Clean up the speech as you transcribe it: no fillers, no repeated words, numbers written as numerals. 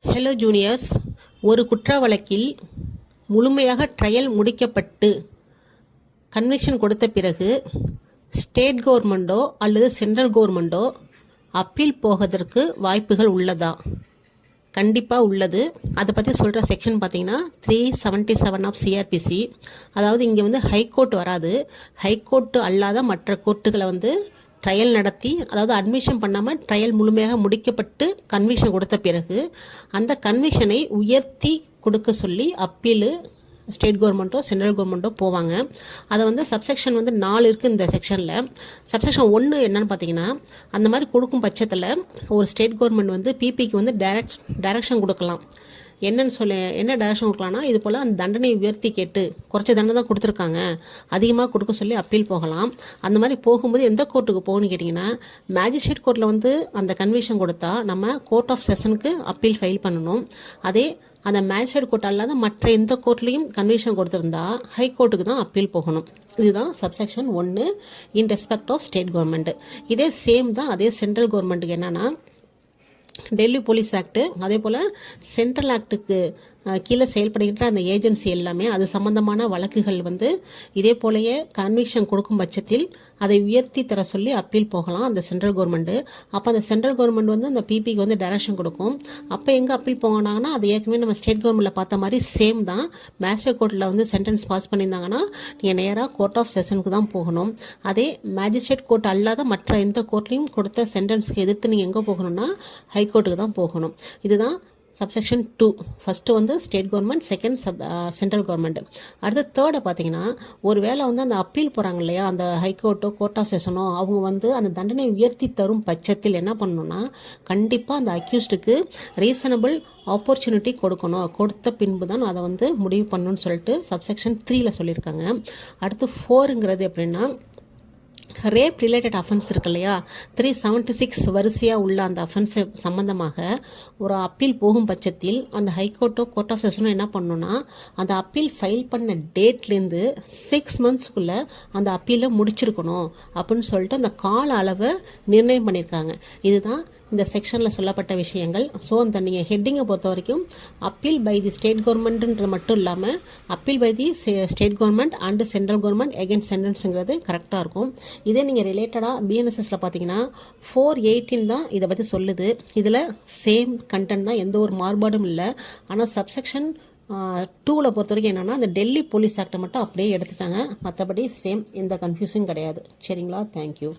Hello juniors, ஒரு குற்ற வழக்கில் முழுமையாக ட்ரையல் முடிக்கப்பட்டு கன்விக்ஷன் கொடுத்த பிறகு ஸ்டேட் கவர்மெண்ட்டோ அல்லது சென்ட்ரல் கவர்மெண்ட்டோ அப்பீல் போவதற்கு வாய்ப்புகள் உள்ளதா? கண்டிப்பாக உள்ளது. அதை பற்றி சொல்கிற செக்ஷன் பார்த்தீங்கன்னா 377 ஆஃப் சிஆர்பிசி. அதாவது இங்கே வந்து ஹைகோர்ட் வராது. ஹைகோர்ட்டு அல்லாத மற்ற கோர்ட்டுகளை வந்து ட்ரையல் நடத்தி, அதாவது அட்மிஷன் பண்ணாமல் ட்ரையல் முழுமையாக முடிக்கப்பட்டு கன்விக்ஷன் கொடுத்த பிறகு அந்த கன்விக்ஷனை உயர்த்தி கொடுக்க சொல்லி அப்பீலு ஸ்டேட் கவர்மெண்ட்டோ சென்ட்ரல் கவர்மெண்ட்டோ போவாங்க. அதை வந்து சப்செக்ஷன் வந்து 4 இருக்குது இந்த செக்ஷனில். சப்செக்ஷன் 1 என்னன்னு பார்த்தீங்கன்னா, அந்த மாதிரி கொடுக்கும் பட்சத்தில் ஒரு ஸ்டேட் கவர்மெண்ட் வந்து பிபிக்கு வந்து டைரக்ஷன் கொடுக்கலாம். என்ன டைரக்ஷன் கொடுக்கலாம்னா, இது போல் அந்த தண்டனையை உயர்த்தி கேட்டு குறைச்ச தண்டனை தான் கொடுத்துருக்காங்க, அதிகமாக கொடுக்க சொல்லி அப்பீல் போகலாம். அந்த மாதிரி போகும்போது எந்த கோர்ட்டுக்கு போகணும்னு கேட்டிங்கன்னா, மேஜிஸ்ட்ரேட் கோர்ட்டில் வந்து அந்த கன்விக்ஷன் கொடுத்தா நம்ம கோர்ட் ஆஃப் செஷனுக்கு அப்பீல் ஃபைல் பண்ணணும். அதே அந்த மேஜிஸ்ட்ரேட் கோர்ட் அல்லாத மற்ற எந்த கோர்ட்லேயும் கன்விக்ஷன் கொடுத்துருந்தா ஹை கோர்ட்டுக்கு தான் அப்பீல் போகணும். இதுதான் subsection 1 in respect of state government. இதே சேம் தான் அதே சென்ட்ரல் கவர்மெண்ட்டுக்கு என்னன்னா, டெல்லி போலீஸ் ஆக்டு, அதே போல் சென்ட்ரல் ஆக்டுக்கு கீழே செயல்படுகின்ற அந்த ஏஜென்சி எல்லாமே அது சம்பந்தமான வழக்குகள் வந்து இதே போலயே கன்விக்ஷன் கொடுக்கும் பட்சத்தில் அதை உயர்த்தி தர சொல்லி அப்பீல் போகலாம் அந்த சென்ட்ரல் கவர்மெண்ட்டு. அப்போ அந்த சென்ட்ரல் கவர்மெண்ட் வந்து அந்த பிபிக்கு வந்து டைரக்ஷன் கொடுக்கும். அப்போ எங்கே அப்பீல் போனாங்கன்னா, அது ஏற்கனவே நம்ம ஸ்டேட் கவர்மெண்ட்டில் பார்த்த மாதிரி சேம் தான். மேஜிஸ்ட்ரேட் கோர்ட்டில் வந்து சென்டென்ஸ் பாஸ் பண்ணியிருந்தாங்கன்னா நீங்கள் நேராக கோர்ட் ஆஃப் செஷனுக்கு தான் போகணும். அதே மேஜிஸ்ட்ரேட் கோர்ட் அல்லாத மற்ற எந்த கோர்ட்லையும் கொடுத்த சென்டென்ஸ்க்கு எதிர்த்து நீங்கள் எங்கே போகணும்னா ஹைகோர்ட்டுக்கு தான் போகணும். இதுதான் சப்செக்ஷன் 2. ஃபஸ்ட்டு வந்து state government, second central government. அடுத்து தேர்டை பார்த்தீங்கன்னா, ஒரு வேளை வந்து அந்த அப்பீல் போகிறாங்க இல்லையா, அந்த ஹைகோர்ட்டோ கோர்ட் ஆஃப் செஷனோ அவங்க வந்து அந்த தண்டனை உயர்த்தி தரும் பட்சத்தில் என்ன பண்ணணும்னா, கண்டிப்பாக அந்த அக்யூஸ்டுக்கு ரீசனபிள் ஆப்பர்ச்சுனிட்டி கொடுக்கணும். கொடுத்த பின்பு தான் அதை வந்து முடிவு பண்ணணும்னு சொல்லிட்டு சப்செக்ஷன் 3ல் சொல்லியிருக்காங்க. அடுத்து 4ங்கிறது எப்படின்னா, ரேப் ரிலேட்டட் அஃபென்ஸ் இருக்கு இல்லையா, 376 வரிசையாக உள்ள அந்த அஃபென்ஸ் சம்பந்தமாக ஒரு அப்பீல் போகும் பட்சத்தில் அந்த ஹைகோர்ட்டோ கோர்ட் ஆஃப் செஷனோ என்ன பண்ணணும்னா, அந்த அப்பீல் ஃபைல் பண்ண டேட்லேருந்து 6 மந்த்ஸ்க்குள்ளே அந்த அப்பீலை முடிச்சிருக்கணும் அப்படின்னு சொல்லிட்டு அந்த கால அளவை நிர்ணயம் பண்ணியிருக்காங்க. இதுதான் இந்த செக்ஷனில் சொல்லப்பட்ட விஷயங்கள். ஸோ அந்த நீங்கள் ஹெட்டிங்கை பொறுத்த வரைக்கும் அப்பீல் பை தி ஸ்டேட் கவர்மெண்ட்டுன்ற மட்டும் இல்லாமல் appeal by the state government and central government against சென்டென்ஸுங்கிறது கரெக்டாக இருக்கும். இதே நீங்கள் ரிலேட்டடாக பிஎன்எஸ்எஸில் பார்த்தீங்கன்னா 418 தான் இதை பற்றி சொல்லுது. இதில் சேம் கண்டென்ட் தான், எந்த ஒரு மாறுபாடும் இல்லை. ஆனால் சப்செக்ஷன் 2ல் பொறுத்த வரைக்கும் என்னென்னா, அந்த டெல்லி போலீஸ் ஆக்டை மட்டும் அப்படியே எடுத்துட்டாங்க. மற்றபடி சேம், எந்த கன்ஃபியூஸும் கிடையாது. சரிங்களா? தேங்க்யூ.